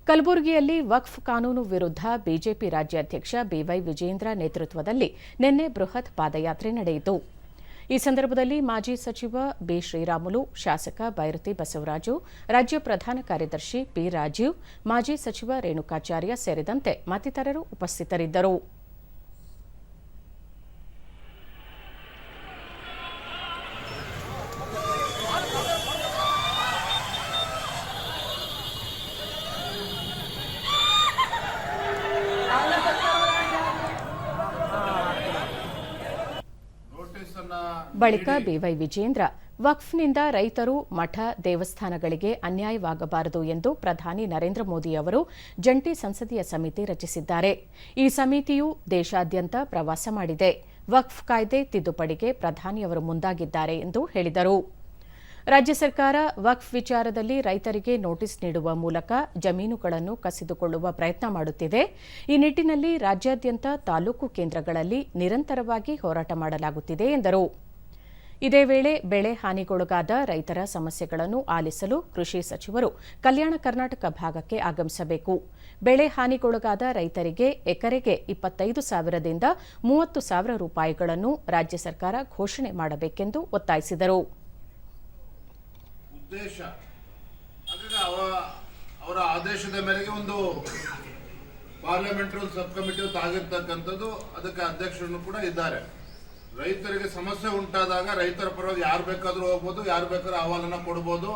ಕಲಬುರಗಿಯಲ್ಲಿ ವಕ್ಫ್ ಕಾನೂನು ವಿರುದ್ಧ ಬಿಜೆಪಿ ರಾಜ್ಯಾಧ್ಯಕ್ಷ ಬಿವೈ ವಿಜೇಂದ್ರ ನೇತೃತ್ವದಲ್ಲಿ ನಿನ್ನೆ ಬೃಹತ್ ಪಾದಯಾತ್ರೆ ನಡೆಯಿತು. ಈ ಸಂದರ್ಭದಲ್ಲಿ ಮಾಜಿ ಸಚಿವ ಬಿ ಶ್ರೀರಾಮುಲು, ಶಾಸಕ ಬೈರತಿ ಬಸವರಾಜು, ರಾಜ್ಯ ಪ್ರಧಾನ ಕಾರ್ಯದರ್ಶಿ ಪಿ ರಾಜೀವ್, ಮಾಜಿ ಸಚಿವ ರೇಣುಕಾಚಾರ್ಯ ಸೇರಿದಂತೆ ಮತ್ತಿತರರು ಉಪಸ್ಥಿತರಿದ್ದರು. ಬಳಿಕ ಬಿವೈ ವಿಜೇಂದ್ರ ವಕ್ಫ್ನಿಂದ ರೈತರು, ಮಠ, ದೇವಸ್ಥಾನಗಳಿಗೆ ಅನ್ಯಾಯವಾಗಬಾರದು ಎಂದು ಪ್ರಧಾನಿ ನರೇಂದ್ರ ಮೋದಿ ಅವರು ಜಂಟಿ ಸಂಸದೀಯ ಸಮಿತಿ ರಚಿಸಿದ್ದಾರೆ. ಈ ಸಮಿತಿಯು ದೇಶಾದ್ಯಂತ ಪ್ರವಾಸ ಮಾಡಿದೆ. ವಕ್ಫ್ ಕಾಯ್ದೆ ತಿದ್ದುಪಡಿಗೆ ಪ್ರಧಾನಿಯವರು ಮುಂದಾಗಿದ್ದಾರೆ ಎಂದು ಹೇಳಿದರು. ರಾಜ್ಯ ಸರ್ಕಾರ ವಕ್ಫ್ ವಿಚಾರದಲ್ಲಿ ರೈತರಿಗೆ ನೋಟಿಸ್ ನೀಡುವ ಮೂಲಕ ಜಮೀನುಗಳನ್ನು ಕಸಿದುಕೊಳ್ಳುವ ಪ್ರಯತ್ನ ಮಾಡುತ್ತಿದೆ. ಈ ನಿಟ್ಟಿನಲ್ಲಿ ರಾಜ್ಯಾದ್ಯಂತ ತಾಲೂಕು ಕೇಂದ್ರಗಳಲ್ಲಿ ನಿರಂತರವಾಗಿ ಹೋರಾಟ ಮಾಡಲಾಗುತ್ತಿದೆ ಎಂದರು. ಇದೇ ವೇಳೆ ಬೆಳೆ ಹಾನಿಗೊಳಗಾದ ರೈತರ ಸಮಸ್ಯೆಗಳನ್ನು ಆಲಿಸಲು ಕೃಷಿ ಸಚಿವರು ಕಲ್ಯಾಣ ಕರ್ನಾಟಕ ಭಾಗಕ್ಕೆ ಆಗಮಿಸಬೇಕು. ಬೆಳೆ ಹಾನಿಗೊಳಗಾದ ರೈತರಿಗೆ ಎಕರೆಗೆ 25,000ದಿಂದ 30,000 ರೂಪಾಯಿಗಳನ್ನು ರಾಜ್ಯ ಸರ್ಕಾರ ಘೋಷಣೆ ಮಾಡಬೇಕೆಂದು ಒತ್ತಾಯಿಸಿದರು. ಉದ್ದೇಶ ಅವರ ಆದೇಶದ ಮೇರೆಗೆ ಒಂದು ಪಾರ್ಲಿಮೆಂಟರಿ ಸಬ್ ಕಮಿಟಿ ಆಗಿರ್ತಕ್ಕಂಥದ್ದು, ಅದಕ್ಕೆ ಅಧ್ಯಕ್ಷರು ಕೂಡ ಇದ್ದಾರೆ. ರೈತರಿಗೆ ಸಮಸ್ಯೆ ಉಂಟಾದಾಗ ರೈತರ ಪರವಾಗಿ ಯಾರು ಬೇಕಾದ್ರೂ ಹೋಗ್ಬೋದು, ಯಾರು ಬೇಕಾದ್ರೂ ಅಹವಾಲನ್ನ ಕೊಡ್ಬೋದು.